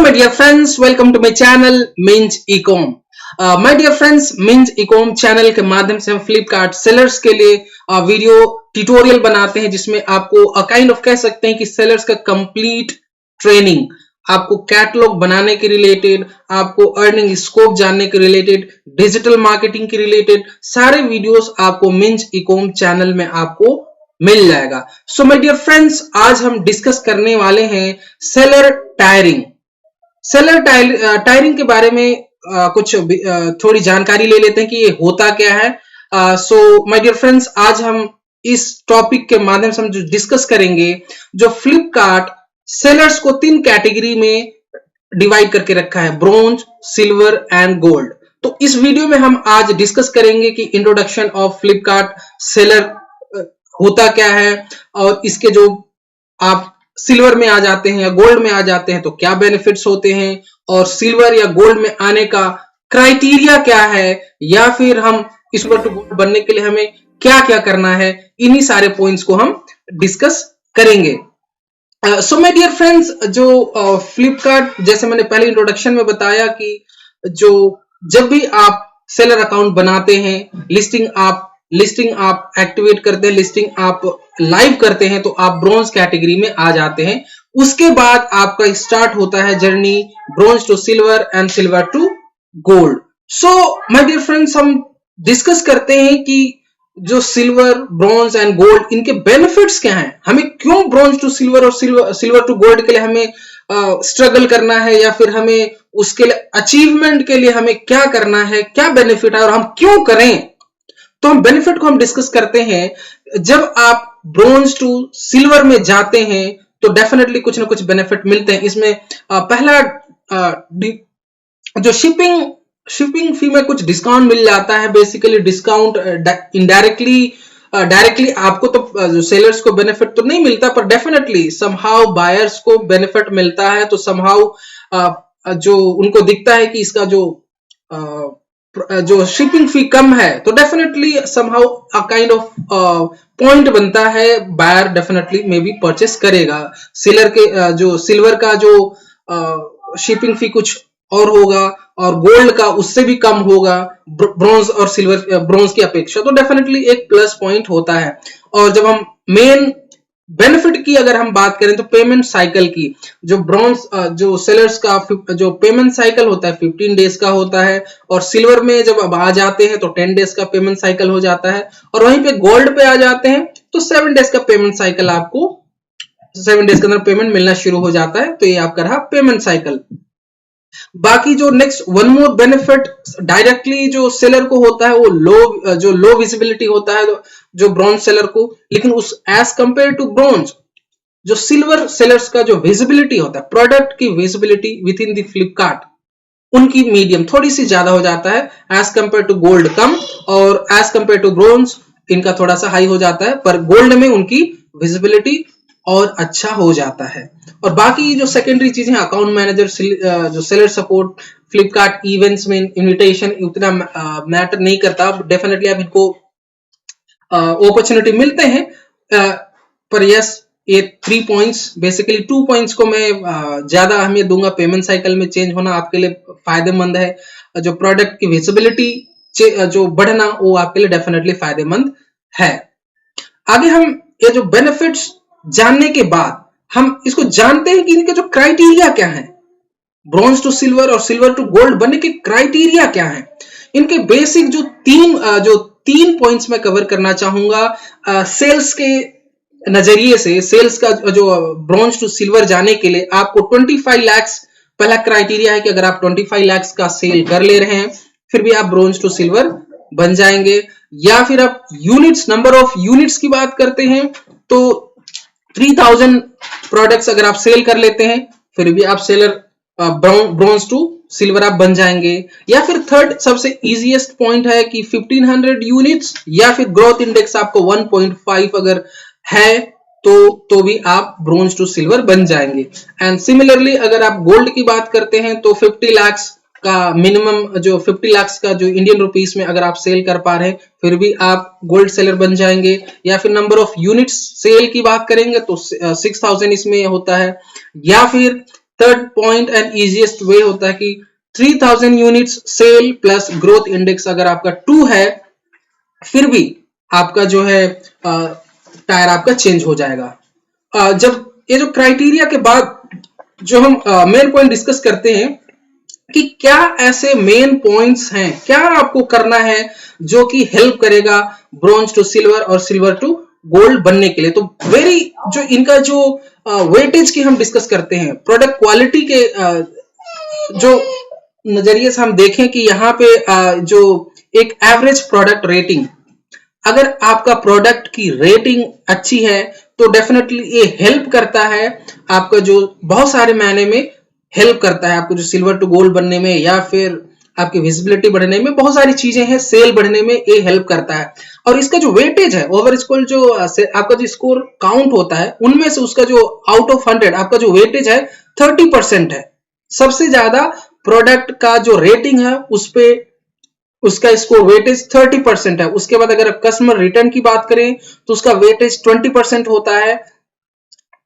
my dear friends, welcome to my channel Minj Ecom. My dear friends, Minj Ecom channel के माध्यम से हम Flipkart sellers के लिए वीडियो ट्यूटोरियल बनाते हैं, जिसमें आपको काइंड ऑफ कह सकते हैं कि सेलर्स का कंप्लीट ट्रेनिंग, आपको कैटलॉग बनाने के रिलेटेड, आपको अर्निंग स्कोप जानने के रिलेटेड, डिजिटल मार्केटिंग के रिलेटेड सारे वीडियोस आपको मिंज इकोम चैनल में आपको मिल जाएगा। सो माय डियर फ्रेंड्स, आज हम डिस्कस करने वाले हैं सेलर टायरिंग। सेलर टायरिंग के बारे में कुछ थोड़ी जानकारी ले लेते हैं कि ये होता क्या है। सो माय डियर फ्रेंड्स, आज हम इस टॉपिक के माध्यम से हम जो डिस्कस करेंगे, जो फ्लिपकार्ट सेलर्स को 3 कैटेगरी में डिवाइड करके रखा है, ब्रोंज, सिल्वर एंड गोल्ड। तो इस वीडियो में हम आज डिस्कस करेंगे कि इंट्रोडक्शन ऑफ फ्लिपकार्ट सेलर होता क्या है, और इसके जो आप सिल्वर में आ जाते हैं या गोल्ड में आ जाते हैं तो क्या बेनिफिट्स होते हैं, और सिल्वर या गोल्ड में आने का क्राइटेरिया क्या है, या फिर हम सिल्वर टू गोल्ड बनने के लिए हमें क्या क्या करना है। इन्हीं सारे पॉइंट्स को हम डिस्कस करेंगे। सो माय डियर फ्रेंड्स, जो फ्लिपकार्ट, जैसे मैंने पहले इंट्रोडक्शन में बताया कि जो जब भी आप सेलर अकाउंट बनाते हैं, लिस्टिंग आप एक्टिवेट करते हैं, लिस्टिंग आप लाइव करते हैं, तो आप ब्रोंज कैटेगरी में आ जाते हैं। उसके बाद आपका स्टार्ट होता है journey bronze to silver and silver to gold. So my dear friends, हम डिस्कस करते हैं कि जो सिल्वर, ब्रोंज एंड गोल्ड, इनके बेनिफिट्स क्या हैं, हमें क्यों ब्रोंज टू सिल्वर और सिल्वर टू गोल्ड के लिए हमें स्ट्रगल करना है, या फिर हमें उसके लिए अचीवमेंट के लिए हमें क्या करना है, क्या बेनिफिट है और हम क्यों करें। तो हम बेनिफिट को हम डिस्कस करते हैं। जब आप ब्रोंज टू सिल्वर में जाते हैं तो डेफिनेटली कुछ ना कुछ बेनिफिट मिलते हैं। इसमें पहला जो शिपिंग फी में कुछ डिस्काउंट मिल जाता है। बेसिकली डिस्काउंट डायरेक्टली आपको तो जो सेलर्स को बेनिफिट तो नहीं मिलता, पर डेफिनेटली समहाउ बायर्स को बेनिफिट मिलता है। तो समहाउ जो उनको दिखता है कि इसका जो शिपिंग फी कम है, तो definitely somehow a kind of point बनता है, buyer definitely may be purchase करेगा। सेलर के जो सिल्वर का जो शिपिंग फी कुछ और होगा, और गोल्ड का उससे भी कम होगा ब्रोंज और सिल्वर, ब्रोंज की अपेक्षा, तो डेफिनेटली एक प्लस पॉइंट होता है। और जब हम मेन बेनिफिट की अगर हम बात करें तो पेमेंट साइकिल की, जो ब्रोंज जो सेलर्स का जो पेमेंट साइकिल होता है 15 डेज का होता है, और सिल्वर में जब अब आ जाते हैं तो 10 डेज का पेमेंट साइकिल हो जाता है, और वहीं पे गोल्ड पे आ जाते हैं तो 7 डेज का पेमेंट साइकिल, आपको 7 डेज के अंदर पेमेंट मिलना शुरू हो जाता है। तो ये आपका रहा पेमेंट साइकिल। बाकी जो next one more benefit directly जो सेलर को होता है, वो लो विजिबिलिटी होता है जो ब्रॉन्ज सेलर को, लेकिन उस एज कंपेयर टू ब्रॉन्ज, जो सिल्वर सेलर्स का जो विजिबिलिटी होता है, प्रोडक्ट की visibility with in the Flipkart, उनकी मीडियम थोड़ी सी ज्यादा हो जाता है, एज कंपेयर टू गोल्ड कम, और एज कंपेयर टू ब्रॉन्ज इनका थोड़ा सा हाई हो जाता है, पर गोल्ड में उनकी विजिबिलिटी और अच्छा हो जाता है। और बाकी जो सेकेंडरी चीजें, अकाउंट मैनेजर, जो सेलर सपोर्ट, फ्लिपकार्ट इवेंट्स में इनविटेशन उतना मैटर नहीं करता। डेफिनेटली आप इनको अपॉर्चुनिटी मिलते हैं, पर यस, ये 3 पॉइंट्स, बेसिकली 2 पॉइंट्स को मैं ज्यादा अहमियत दूंगा। पेमेंट साइकिल में चेंज होना आपके लिए फायदेमंद है, जो प्रोडक्ट की विजिबिलिटी जो बढ़ना, वो आपके लिए डेफिनेटली फायदेमंद है। आगे हम ये जो बेनिफिट्स जानने के बाद हम इसको जानते हैं कि इनके जो क्राइटेरिया क्या है, ब्रॉन्ज टू सिल्वर और सिल्वर टू गोल्ड बनने के क्राइटेरिया क्या है। इनके बेसिक जो तीन पॉइंट्स में कवर करना चाहूंगा। सेल्स के नजरिए से, सेल्स का जो ब्रॉन्ज टू सिल्वर जाने के लिए आपको 25 लाख पहला क्राइटेरिया है कि अगर आप 25 लाख का सेल कर ले रहे हैं फिर भी आप ब्रॉन्ज टू सिल्वर बन जाएंगे। या फिर आप यूनिट्स, नंबर ऑफ यूनिट्स की बात करते हैं तो 3000 प्रोडक्ट्स अगर आप सेल कर लेते हैं फिर भी आप सेलर ब्रॉन्ज टू सिल्वर आप बन जाएंगे। या फिर थर्ड सबसे इजीएस्ट पॉइंट है कि 1500 यूनिट्स या फिर ग्रोथ इंडेक्स आपको 1.5 अगर है तो भी आप ब्रोंज टू सिल्वर बन जाएंगे। एंड सिमिलरली अगर आप गोल्ड की बात करते हैं तो 50 लाख का मिनिमम, जो 50 लाख का जो इंडियन रुपीस में अगर आप सेल कर पा रहे हैं फिर भी आप गोल्ड सेलर बन जाएंगे। या फिर नंबर ऑफ यूनिट्स सेल की बात करेंगे तो 6000 इसमें होता है। या फिर third point and easiest way होता है कि 3000 units sale plus growth index अगर आपका 2 है, फिर भी आपका जो है टायर आपका चेंज हो जाएगा। जब ये जो क्राइटेरिया के बाद जो हम मेन पॉइंट डिस्कस करते हैं कि क्या ऐसे मेन पॉइंट्स हैं, क्या आपको करना है जो कि हेल्प करेगा ब्रॉन्ज टू सिल्वर और सिल्वर टू गोल्ड बनने के लिए। तो वेरी जो इनका जो वेटेज की हम डिस्कस करते हैं, प्रोडक्ट क्वालिटी के जो नजरिए से हम देखें कि यहाँ पे जो एक एवरेज प्रोडक्ट रेटिंग, अगर आपका प्रोडक्ट की रेटिंग अच्छी है तो डेफिनेटली ये हेल्प करता है आपका जो बहुत सारे मायने में हेल्प करता है आपको जो सिल्वर टू गोल्ड बनने में, या फिर आपकी विजिबिलिटी बढ़ने में, बहुत सारी चीजें हैं, सेल बढ़ने में ये हेल्प करता है। और इसका जो वेटेज है ओवर स्कोर, जो आपका जो स्कोर काउंट होता है उनमें से उसका जो आउट ऑफ 100 आपका जो वेटेज है 30% है। सबसे ज्यादा प्रोडक्ट का जो रेटिंग है उस पे उसका स्कोर वेटेज 30% है। उसके बाद अगर कस्टमर रिटर्न की बात करें तो उसका वेटेज 20% होता है।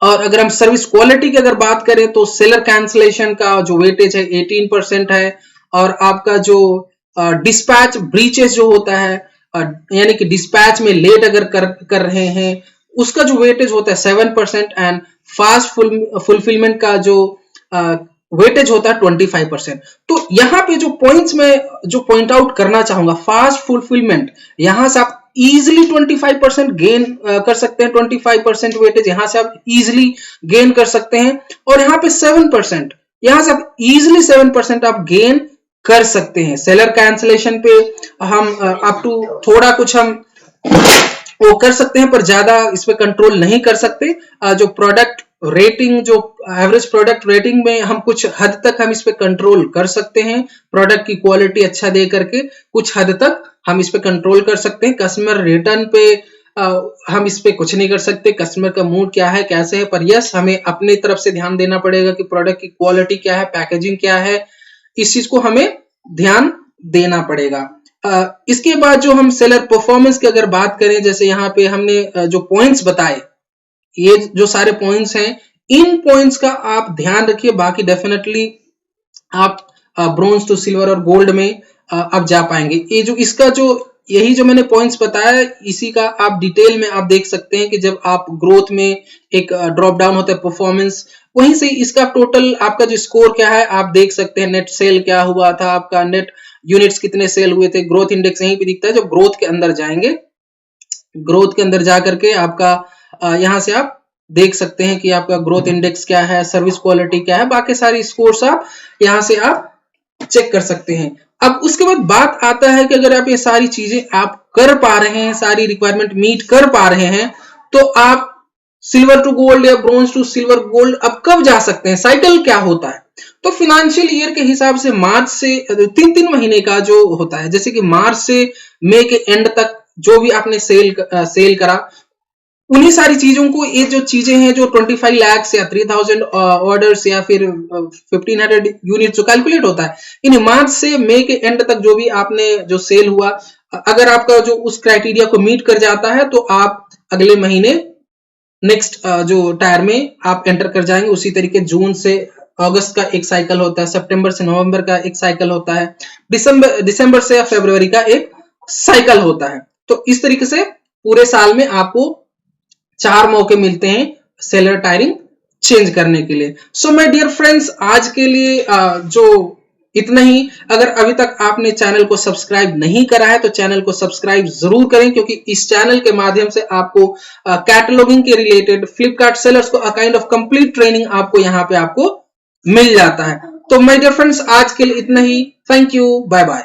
और अगर हम सर्विस क्वालिटी की अगर बात करें तो सेलर कैंसलेशन का जो वेटेज है 18% है। और आपका जो डिस्पैच ब्रीचेस जो होता है, यानी कि डिस्पैच में लेट अगर कर रहे हैं, उसका जो वेटेज होता है 7%। एंड फास्ट फुलफिलमेंट का जो वेटेज होता है 25%। तो यहाँ पे जो पॉइंट्स में जो पॉइंट आउट करना चाहूंगा, फास्ट फुलफिलमेंट, यहां से आप इजिली 25% गेन कर सकते हैं। 25% वेटेज यहां से आप इजिली गेन कर सकते हैं। और यहाँ पे 7%, यहां से आप इजिली 7% आप गेन कर सकते हैं। सेलर कैंसलेशन पे हम अप टू थोड़ा कुछ हम वो कर सकते हैं, पर ज्यादा इस पे कंट्रोल नहीं कर सकते। जो प्रोडक्ट रेटिंग, जो एवरेज प्रोडक्ट रेटिंग में हम कुछ हद तक हम इस पे कंट्रोल कर सकते हैं। प्रोडक्ट की क्वालिटी अच्छा दे करके कुछ हद तक हम इस पे कंट्रोल कर सकते हैं। कस्टमर रिटर्न पे हम इस पे कुछ नहीं कर सकते, कस्टमर का मूड क्या है, कैसे है, पर यस हमें अपनी तरफ से ध्यान देना पड़ेगा कि प्रोडक्ट की क्वालिटी क्या है, पैकेजिंग क्या है, इस चीज को हमें ध्यान देना पड़ेगा। इसके बाद जो हम सेलर परफॉर्मेंस की अगर बात करें, जैसे यहाँ पे हमने जो पॉइंट्स बताए, ये जो सारे पॉइंट्स हैं, इन पॉइंट्स का आप ध्यान रखिए। बाकी डेफिनेटली आप ब्रोंज टू सिल्वर और गोल्ड में आप जा पाएंगे। ये जो इसका जो यही जो मैंने पॉइंट्स बताया, इसी का आप डिटेल में आप देख सकते हैं कि जब आप ग्रोथ में एक ड्रॉप डाउन होता है परफॉर्मेंस, वहीं से इसका टोटल आपका जो स्कोर क्या है आप देख सकते हैं। नेट सेल क्या हुआ था, आपका नेट यूनिट्स कितने सेल हुए थे, ग्रोथ इंडेक्स यहीं पे दिखता है। जब ग्रोथ के अंदर जाएंगे, ग्रोथ के अंदर जा करके आपका यहां से आप देख सकते हैं कि आपका ग्रोथ इंडेक्स क्या है, सर्विस क्वालिटी क्या है, बाकी सारी स्कोर्स आप यहां से आप चेक कर सकते हैं। अब उसके बाद बात आता है कि अगर आप ये सारी चीजें आप कर पा रहे हैं, सारी रिक्वायरमेंट मीट कर पा रहे हैं, तो आप सिल्वर टू गोल्ड या ब्रोंज टू सिल्वर गोल्ड अब कब जा सकते हैं, साइकिल क्या होता है। तो फाइनेंशियल ईयर के हिसाब से मार्च से 3 महीने का जो होता है, जैसे कि मार्च से मई के एंड तक जो भी आपने सेल करा, उन्हीं सारी चीजों को, ये जो चीजें हैं जो 25 लाख या 3000 ऑर्डर्स या फिर 1500 यूनिट जो कैलकुलेट होता है, इन मार्च से मई के एंड तक जो भी आपने जो सेल हुआ, अगर आपका जो उस क्राइटेरिया को मीट कर जाता है तो आप अगले महीने नेक्स्ट जो टायर में आप एंटर कर जाएंगे। उसी तरीके जून से अगस्त का एक साइकिल होता है, सितंबर से नवंबर का एक साइकिल होता है, दिसंबर से या फरवरी का एक साइकिल होता है। तो इस तरीके से पूरे साल में आपको 4 मौके मिलते हैं सेलर टायरिंग चेंज करने के लिए। सो माय डियर फ्रेंड्स, आज के लिए जो इतना ही। अगर अभी तक आपने चैनल को सब्सक्राइब नहीं करा है तो चैनल को सब्सक्राइब जरूर करें, क्योंकि इस चैनल के माध्यम से आपको कैटलॉगिंग के रिलेटेड, फ्लिपकार्ट सेलर्स को काइंड ऑफ कंप्लीट ट्रेनिंग आपको यहाँ पे आपको मिल जाता है। तो माय डियर फ्रेंड्स, आज के लिए इतना ही। Thank you, bye bye.